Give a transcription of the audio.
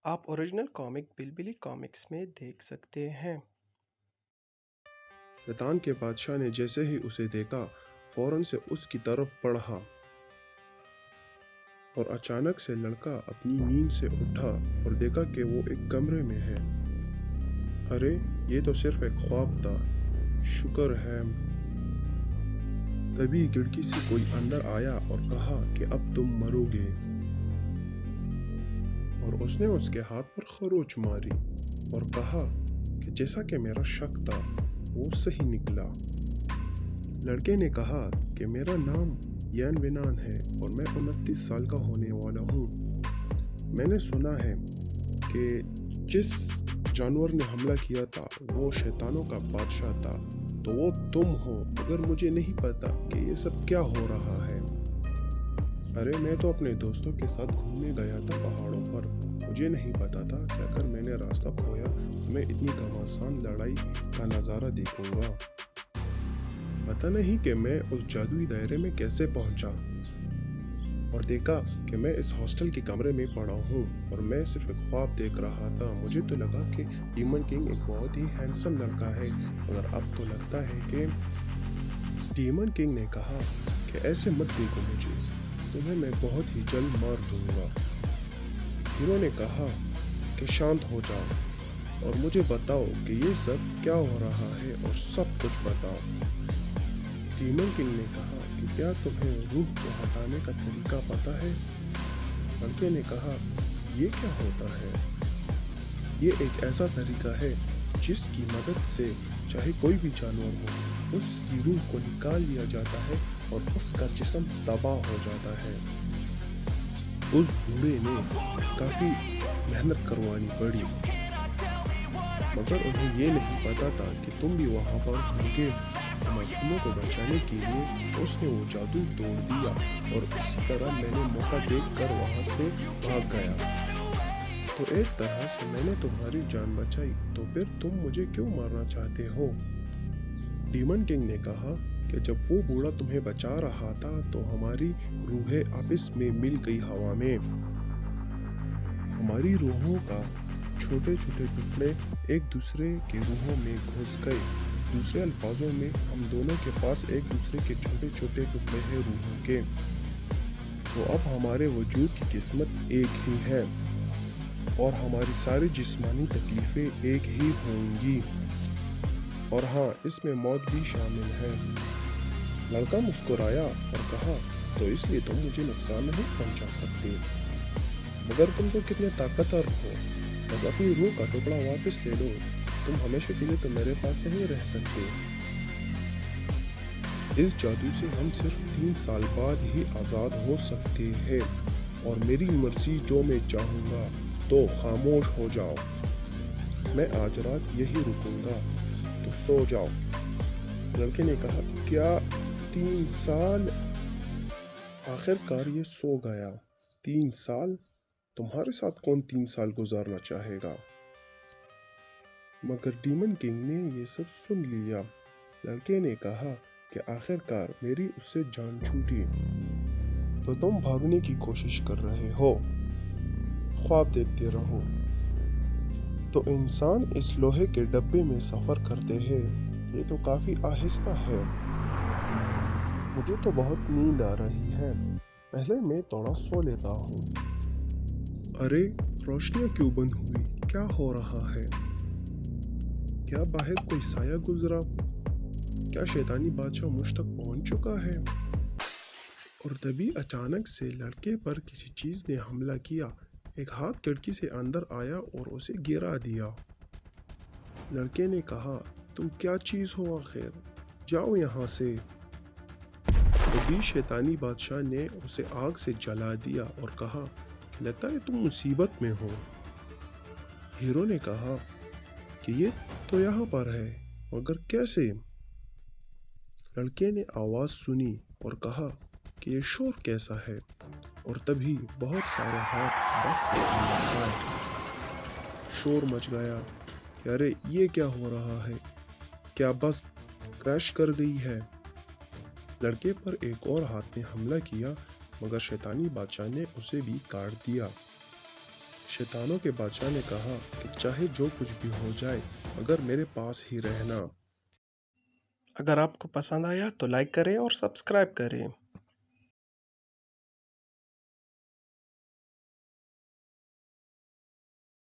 आप original comic बिलबिली comics में देख सकते हैं। शैतान के बादशाह ने जैसे ही उसे देखा फौरन से उसकी तरफ बढ़ा और अचानक से लड़का अपनी नींद से उठा और देखा कि वो एक कमरे में है। अरे ये तो सिर्फ एक ख्वाब था, शुक्र है। तभी खिड़की से कोई अंदर आया और कहा कि अब तुम मरोगे, और उसने उसके हाथ पर खरोच मारी और कहा कि जैसा कि मेरा शक था वो सही निकला। लड़के ने कहा कि मेरा नाम यान विनान है और मैं 29 साल का होने वाला हूँ। मैंने सुना है कि जिस जानवर ने हमला किया था वो शैतानों का बादशाह था, तो वो तुम हो, मगर मुझे नहीं पता कि ये सब क्या हो रहा है। अरे मैं तो अपने दोस्तों के साथ घूमने गया था पहाड़ों पर, मुझे नहीं पता था कि अगर मैंने रास्ता खोया तो मैं इतनी घमासान लड़ाई का नज़ारा देखूंगा। पता नहीं कि मैं उस जादुई दायरे में कैसे पहुंचा और देखा कि मैं इस हॉस्टल के कमरे में पड़ा हूँ और मैं सिर्फ एक ख्वाब देख रहा था। मुझे तो लगा कि डीमन किंग एक बहुत ही हैंडसम लड़का है, मगर अब तो लगता है कि डीमन किंग ने कहा कि ऐसे मत देखो मुझे, तुम्हें मैं बहुत ही जल्द मार दूंगा। हीरो ने कहा कि शांत हो जाओ और मुझे बताओ कि ये सब क्या हो रहा है, और सब कुछ बताओ। डीमन किंग ने कहा कि क्या तुम्हें रूह को हटाने का तरीका पता है? लड़के ने कहा ये क्या होता है? ये एक ऐसा तरीका है जिसकी मदद से चाहे कोई भी जानवर हो, उसकी रूह को निकाल लिया जाता है और उसका जिस्म तबाह हो जाता है। उस बूढ़े ने काफी मेहनत करवानी पड़ी, मगर उन्हें ये नहीं पता था कि तुम भी वहां पर होंगे। मासूमों को बचाने के लिए उसने वो जादू तोड़ दिया और इसी तरह मैंने मौका देखकर वहां से भाग गया। तो एक तरह से मैंने तुम्हारी जान बचाई, तो फिर तुम मुझे क्यों मारना चाहते हो? डीमन किंग ने कहा कि जब वो बूढ़ा तुम्हें बचा रहा था तो हमारी रूहें आपस में मिल गई हवा में। हमारी रूहों का छोटे छोटे टुकड़े एक दूसरे के रूहों में घुस गए। दूसरे अल्फाजों में हम दोनों के पास एक दूसरे के छोटे छोटे टुकड़े हैं रूहों के। तो अब हमारे वजूद की किस्मत एक ही है और हमारी सारी जिस्मानी तकलीफें एक ही होंगी, और हाँ, इसमें मौत भी शामिल है। लड़का मुस्कुराया और कहा तो इसलिए तुम मुझे नुकसान नहीं पहुंचा सकते, मगर तुम तो कितने ताकतवर हो। बस अपनी रूह का टुकड़ा वापस ले लो, तुम हमेशा के लिए तो मेरे पास नहीं रह सकते। इस जादू से हम सिर्फ 3 साल बाद ही आज़ाद हो सकते हैं, और मेरी मर्जी जो मैं चाहूँगा। तो खामोश हो जाओ, मैं आज रात यही रुकूंगा, तो सो जाओ। लड़के ने कहा क्या 3 साल? आखिरकार ये सो गया। 3 साल? तुम्हारे साथ कौन 3 साल गुजारना चाहेगा? मगर डीमन किंग ने ये सब सुन लिया। लड़के ने कहा कि आखिरकार मेरी उससे जान छूटी, तो तुम भागने की कोशिश कर रहे हो, ख्वाब देखते रहो। तो इंसान इस लोहे के डब्बे में सफर करते हैं, ये तो काफी आहिस्ता है। मुझे तो बहुत नींद आ रही है, पहले मैं थोड़ा सो लेता हूँ। अरे रोशनियाँ क्यों बंद हुई? क्या हो रहा है? क्या बाहर कोई साया गुजरा? क्या शैतानी बादशाह मुझ तक पहुंच चुका है? और तभी अचानक से लड़के पर किसी चीज ने हमला किया। एक हाथ खिड़की से अंदर आया और उसे गिरा दिया। लड़के ने कहा तुम क्या चीज हो आखिर, जाओ यहाँ से। तभी शैतानी बादशाह ने उसे आग से जला दिया और कहा लगता है तुम मुसीबत में हो। हीरो ने कहा कि ये तो यहाँ पर है, मगर कैसे? लड़के ने आवाज सुनी और कहा कि ये शोर कैसा है, और तभी बहुत सारे हाथ बस के अंदर आए। शोर मच गया कि अरे ये क्या हो रहा है, क्या बस क्रैश कर गई है? लड़के पर एक और हाथ ने हमला किया, मगर शैतानी बादशाह ने उसे भी काट दिया। शैतानों के बादशाह ने कहा कि चाहे जो कुछ भी हो जाए मगर मेरे पास ही रहना। अगर आपको पसंद आया तो लाइक करें और सब्सक्राइब करें।